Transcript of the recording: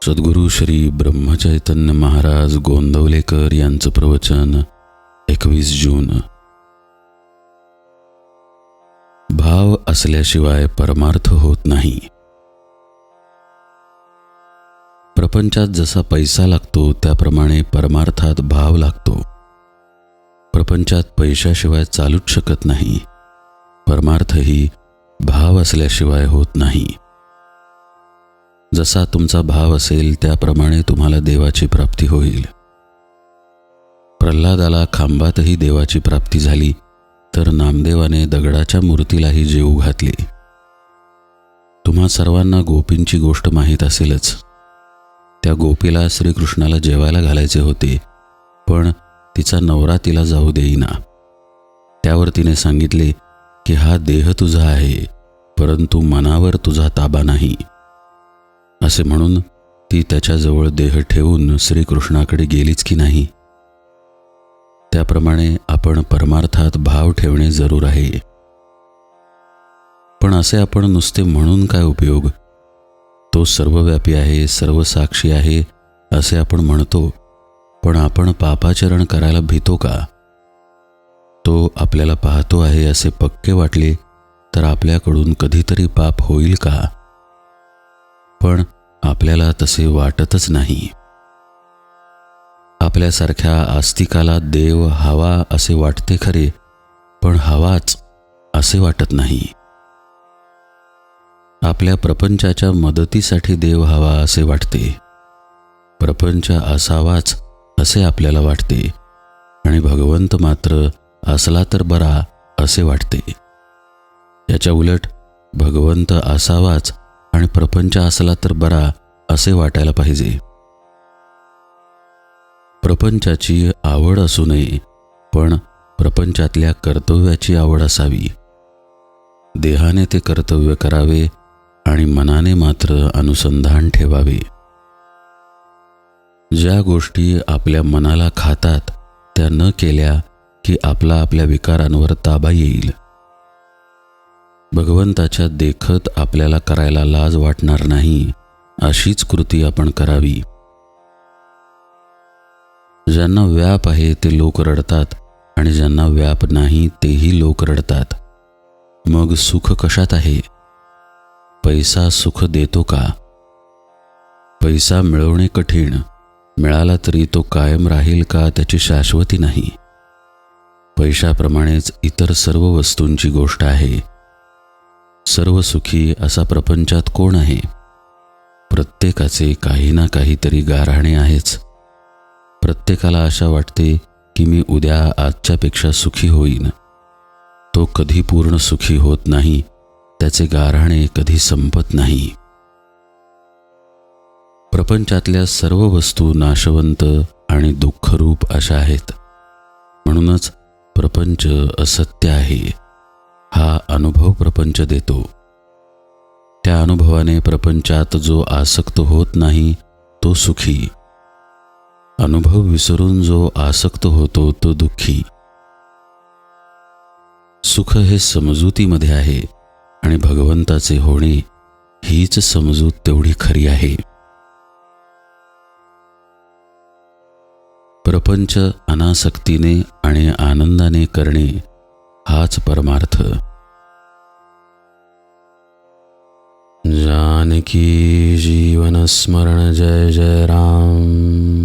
सद्गुरू श्री ब्रह्मचैतन्य महाराज गोंदवलेकर यांचं प्रवचन 21 जून. भाव असल्याशिवाय परमार्थ होत नाही. प्रपंचात जसा पैसा लागतो त्याप्रमाणे परमार्थात भाव लागतो. प्रपंचात पैशाशिवाय चालूच शकत नाही. परमार्थही भाव असल्याशिवाय होत नाही. जसा तुमचा भाव असेल त्याप्रमाणे तुम्हाला देवाची प्राप्ती होईल. प्रल्हादाला खांबातही देवाची प्राप्ती झाली तर नामदेवाने दगडाच्या मूर्तीलाही जेवू घातले. तुम्हा सर्वांना गोपींची गोष्ट माहीत असेलच. त्या गोपीला श्रीकृष्णाला जेवायला घालायचे होते, पण तिचा नवरा तिला जाऊ देईना. त्यावर तिने सांगितले की हा देह तुझा आहे, परंतु मनावर तुझा ताबा नाही. असे म्हणून ती त्याच्याजवळ देह ठेवून श्रीकृष्णाकडे गेलीच की नाही. त्याप्रमाणे आपण परमार्थात भाव ठेवणे जरूर आहे. पण असे आपण नुसते म्हणून काय उपयोग? तो सर्वव्यापी आहे, सर्वसाक्षी आहे असे आपण म्हणतो, पण आपण पापाचरण करायला भीतो का? तो आपल्याला पाहतो आहे असे पक्के वाटले तर आपल्याकडून कधीतरी पाप होईल का? पण आपल्याला तसे वाटतच नाही. आपल्यासारख्या आस्तिकाला देव हवा असे वाटते खरे, पण हवाच असे वाटत नाही. आपल्या प्रपंचाच्या मदतीसाठी देव हवा असे वाटते. प्रपंच असावाच असे आपल्याला वाटते आणि भगवंत मात्र असला तर बरा असे वाटते. याच्या उलट भगवंत असावाच आणि प्रपंच असला तर बरा असे वाटायला पाहिजे. प्रपंचाची आवड असू नये, पण प्रपंचातल्या कर्तव्याची आवड असावी. देहाने ते कर्तव्य करावे आणि मनाने मात्र अनुसंधान ठेवावे. ज्या गोष्टी आपल्या मनाला खातात त्या न केल्या की आपल्या विकारांवर ताबा येईल. भगवंताच्या देखत आपल्याला करायला लाज वाटणार नाही अशीच कृती आपण करावी. ज्यांना व्याप आहे ते लोक रडतात आणि ज्यांना व्याप नाही तेही लोक रडतात. मग सुख कशात आहे? पैसा सुख देतो का? पैसा मिळवणे कठीण, मिळाला तरी तो कायम राहील का त्याची शाश्वती नाही. पैशाप्रमाणेच इतर सर्व वस्तूंची गोष्ट आहे. सर्व सुखी असा प्रपंचात कोण आहे? प्रत्येकाचे काही ना काहीतरी गाऱ्हाणे आहेच. प्रत्येकाला आशा वाटते की मी उद्या आजच्यापेक्षा सुखी होईन. तो कधी पूर्ण सुखी होत नाही. त्याचे गाऱ्हाणे कधी संपत नाही. प्रपंचातल्या सर्व वस्तू नाशवंत आणि दुःखरूप अशा आहेत. म्हणूनच प्रपंच असत्य आहे. हा अनुभव प्रपंच देतो. त्या अनुभवाने प्रपंचात जो आसक्त होत नाही तो सुखी. अनुभव विसरून जो आसक्त होतो तो दुःखी. सुख हे समजुतीमध्ये आहे आणि भगवंताचे होणे हीच समजूत तेवढी खरी आहे. प्रपंच अनासक्तीने आणि आनंदाने करणे हाच परमार्थ. जानकी जीवन स्मरण जय जय राम.